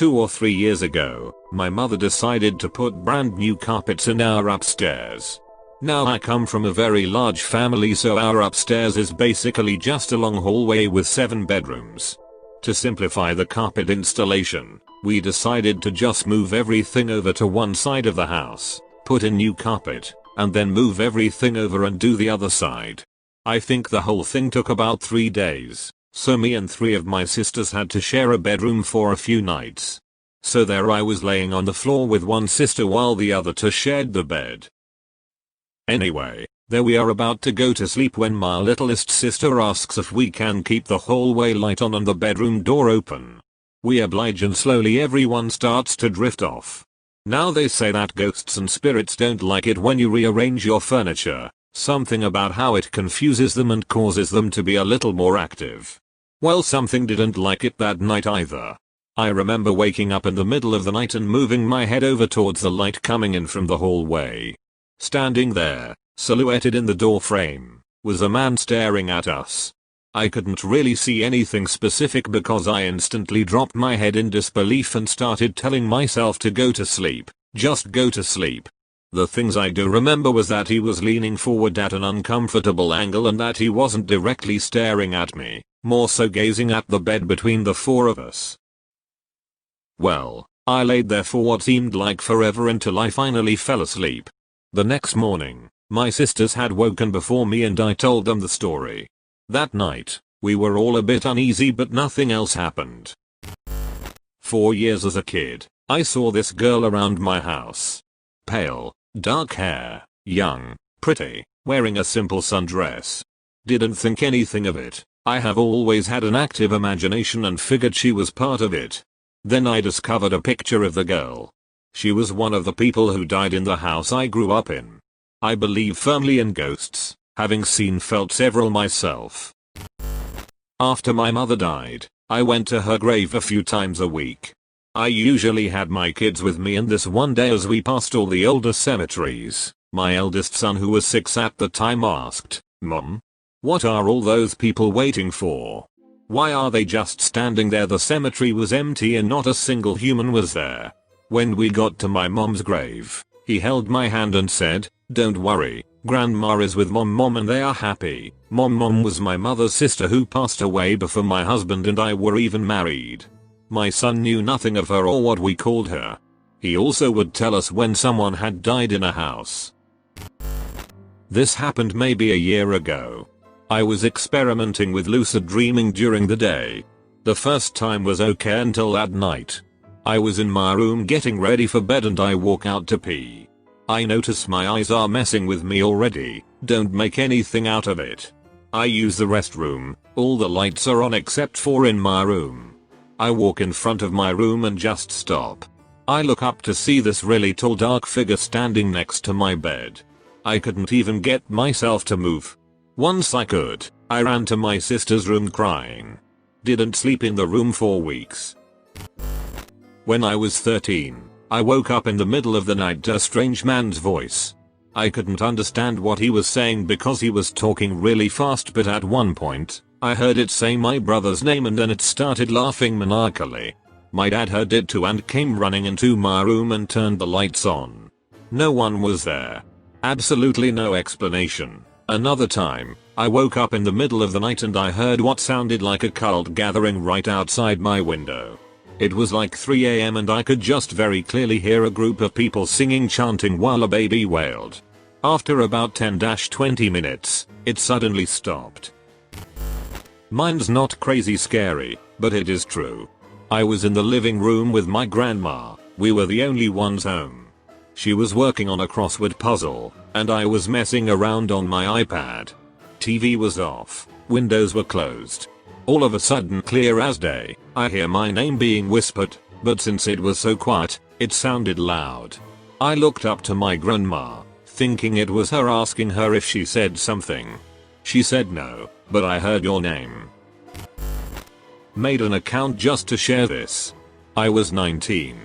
2 or 3 years ago, my mother decided to put brand new carpets in our upstairs. Now I come from a very large family, so our upstairs is basically just a long hallway with 7 bedrooms. To simplify the carpet installation, we decided to just move everything over to one side of the house, put in new carpet, and then move everything over and do the other side. I think the whole thing took about 3 days, so me and 3 of my sisters had to share a bedroom for a few nights. So there I was laying on the floor with one sister while the other 2 shared the bed. Anyway, there we are about to go to sleep when my littlest sister asks if we can keep the hallway light on and the bedroom door open. We oblige and slowly everyone starts to drift off. Now they say that ghosts and spirits don't like it when you rearrange your furniture, something about how it confuses them and causes them to be a little more active. Well, something didn't like it that night either. I remember waking up in the middle of the night and moving my head over towards the light coming in from the hallway. Standing there, silhouetted in the door frame, was a man staring at us. I couldn't really see anything specific because I instantly dropped my head in disbelief and started telling myself to go to sleep, just go to sleep. The things I do remember was that he was leaning forward at an uncomfortable angle and that he wasn't directly staring at me, more so gazing at the bed between the 4 of us. Well, I laid there for what seemed like forever until I finally fell asleep. The next morning, my sisters had woken before me and I told them the story. That night, we were all a bit uneasy but nothing else happened. 4 years as a kid, I saw this girl around my house. Pale, dark hair, young, pretty, wearing a simple sundress. Didn't think anything of it. I have always had an active imagination and figured she was part of it. Then I discovered a picture of the girl. She was one of the people who died in the house I grew up in. I believe firmly in ghosts, having felt several myself. After my mother died, I went to her grave a few times a week. I usually had my kids with me, and this one day as we passed all the older cemeteries, my eldest son, who was 6 at the time, asked, "Mom, what are all those people waiting for? Why are they just standing there? The cemetery was empty and not a single human was there." When we got to my mom's grave, he held my hand and said, "Don't worry, Grandma is with Mom and they are happy." Mom was my mother's sister who passed away before my husband and I were even married. My son knew nothing of her or what we called her. He also would tell us when someone had died in a house. This happened maybe a year ago. I was experimenting with lucid dreaming during the day. The first time was okay until that night. I was in my room getting ready for bed and I walk out to pee. I notice my eyes are messing with me already, don't make anything out of it. I use the restroom, all the lights are on except for in my room. I walk in front of my room and just stop. I look up to see this really tall dark figure standing next to my bed. I couldn't even get myself to move. Once I could, I ran to my sister's room crying. Didn't sleep in the room for weeks. When I was 13, I woke up in the middle of the night to a strange man's voice. I couldn't understand what he was saying because he was talking really fast, but at one point, I heard it say my brother's name and then it started laughing maniacally. My dad heard it too and came running into my room and turned the lights on. No one was there. Absolutely no explanation. Another time, I woke up in the middle of the night and I heard what sounded like a cult gathering right outside my window. It was like 3 AM and I could just very clearly hear a group of people singing, chanting while a baby wailed. After about 10-20 minutes, it suddenly stopped. Mine's not crazy scary, but it is true. I was in the living room with my grandma. We were the only ones home. She was working on a crossword puzzle, and I was messing around on my iPad. TV was off, windows were closed. All of a sudden, clear as day, I hear my name being whispered, but since it was so quiet, it sounded loud. I looked up to my grandma, thinking it was her, asking her if she said something. She said no, but I heard your name. Made an account just to share this. I was 19,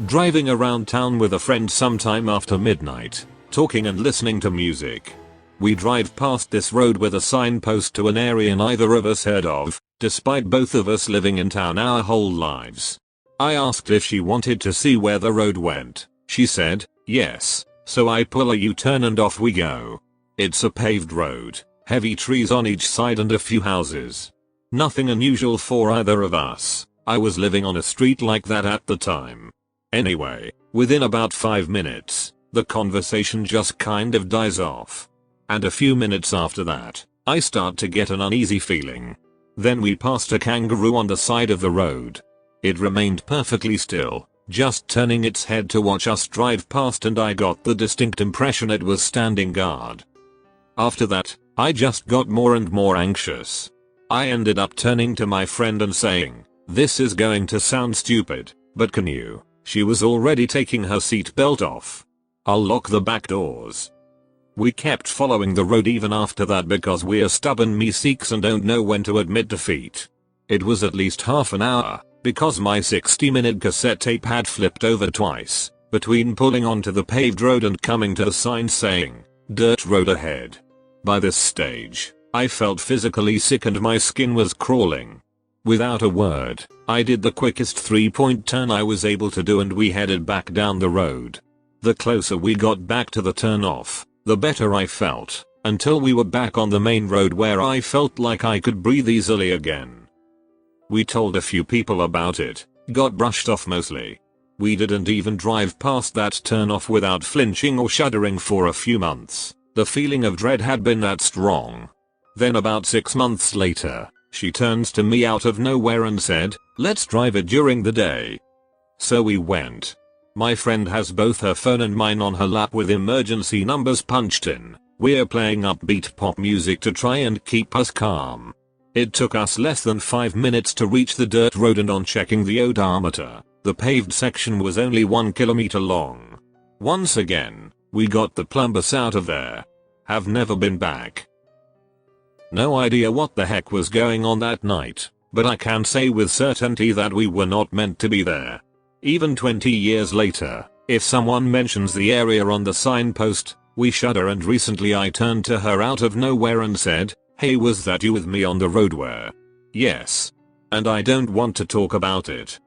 driving around town with a friend sometime after midnight, talking and listening to music. We drive past this road with a signpost to an area neither of us heard of, despite both of us living in town our whole lives. I asked if she wanted to see where the road went. She said, yes, so I pull a U-turn and off we go. It's a paved road, heavy trees on each side and a few houses. Nothing unusual for either of us. I was living on a street like that at the time. Anyway, within about 5 minutes, the conversation just kind of dies off. And a few minutes after that, I start to get an uneasy feeling. Then we passed a kangaroo on the side of the road. It remained perfectly still, just turning its head to watch us drive past, and I got the distinct impression it was standing guard. After that, I just got more and more anxious. I ended up turning to my friend and saying, "This is going to sound stupid, but can you?" She was already taking her seatbelt off. "I'll lock the back doors." We kept following the road even after that because we're stubborn meeseeks and don't know when to admit defeat. It was at least half an hour, because my 60-minute cassette tape had flipped over twice, between pulling onto the paved road and coming to a sign saying, "Dirt road ahead." By this stage, I felt physically sick and my skin was crawling. Without a word, I did the quickest 3-point turn I was able to do and we headed back down the road. The closer we got back to the turn-off, the better I felt, until we were back on the main road where I felt like I could breathe easily again. We told a few people about it, got brushed off mostly. We didn't even drive past that turn-off without flinching or shuddering for a few months. The feeling of dread had been that strong. Then about 6 months later, she turns to me out of nowhere and said, "Let's drive it during the day." So we went. My friend has both her phone and mine on her lap with emergency numbers punched in. We're playing upbeat pop music to try and keep us calm. It took us less than 5 minutes to reach the dirt road, and on checking the odometer, the paved section was only 1 kilometer long. Once again, we got the plumbus out of there. Have never been back. No idea what the heck was going on that night, but I can say with certainty that we were not meant to be there. Even 20 years later, if someone mentions the area on the signpost, we shudder, and recently I turned to her out of nowhere and said, "Hey, was that you with me on the road where?" "Yes." And I don't want to talk about it.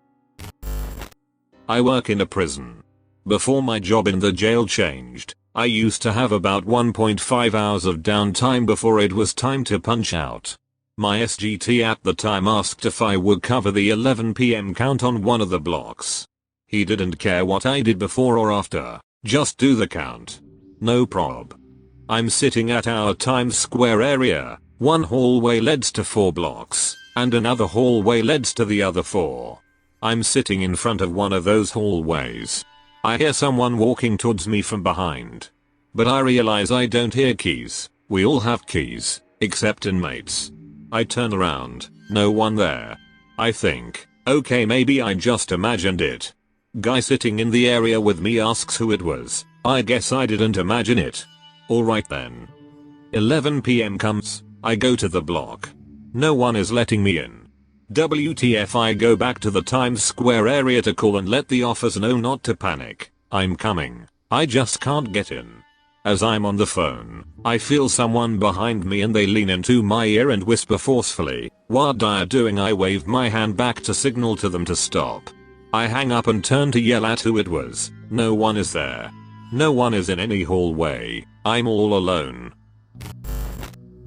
I work in a prison. Before my job in the jail changed, I used to have about 1.5 hours of downtime before it was time to punch out. My SGT at the time asked if I would cover the 11 PM count on one of the blocks. He didn't care what I did before or after, just do the count. No prob. I'm sitting at our Times Square area, one hallway leads to 4 blocks, and another hallway leads to the other 4. I'm sitting in front of one of those hallways. I hear someone walking towards me from behind. But I realize I don't hear keys. We all have keys, except inmates. I turn around, no one there. I think, okay, maybe I just imagined it. Guy sitting in the area with me asks who it was. I guess I didn't imagine it. Alright then. 11 PM comes, I go to the block. No one is letting me in. WTF, I go back to the Times Square area to call and let the officer know not to panic. I'm coming. I just can't get in. As I'm on the phone, I feel someone behind me and they lean into my ear and whisper forcefully, "What are you doing?" I wave my hand back to signal to them to stop. I hang up and turn to yell at who it was. No one is there. No one is in any hallway. I'm all alone.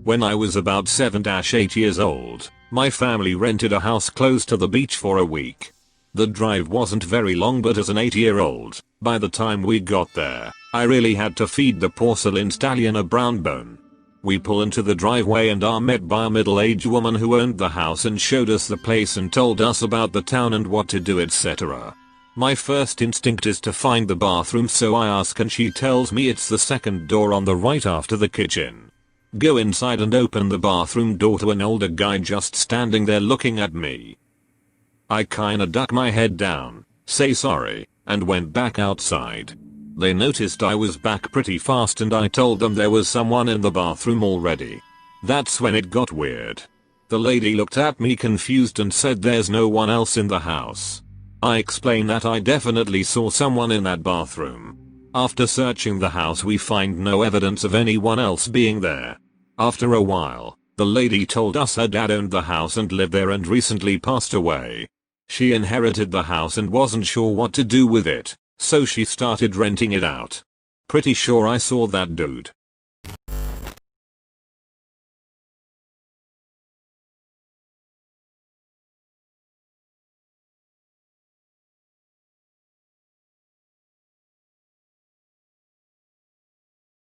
When I was about 7-8 years old, my family rented a house close to the beach for a week. The drive wasn't very long, but as an 8-year-old, by the time we got there, I really had to feed the porcelain stallion a brown bone. We pull into the driveway and are met by a middle-aged woman who owned the house and showed us the place and told us about the town and what to do, etc. My first instinct is to find the bathroom, so I ask and she tells me it's the second door on the right after the kitchen. Go inside and open the bathroom door to an older guy just standing there looking at me. I kinda duck my head down, say sorry, and went back outside. They noticed I was back pretty fast and I told them there was someone in the bathroom already. That's when it got weird. The lady looked at me confused and said there's no one else in the house. I explained that I definitely saw someone in that bathroom. After searching the house we find no evidence of anyone else being there. After a while, the lady told us her dad owned the house and lived there and recently passed away. She inherited the house and wasn't sure what to do with it, so she started renting it out. Pretty sure I saw that dude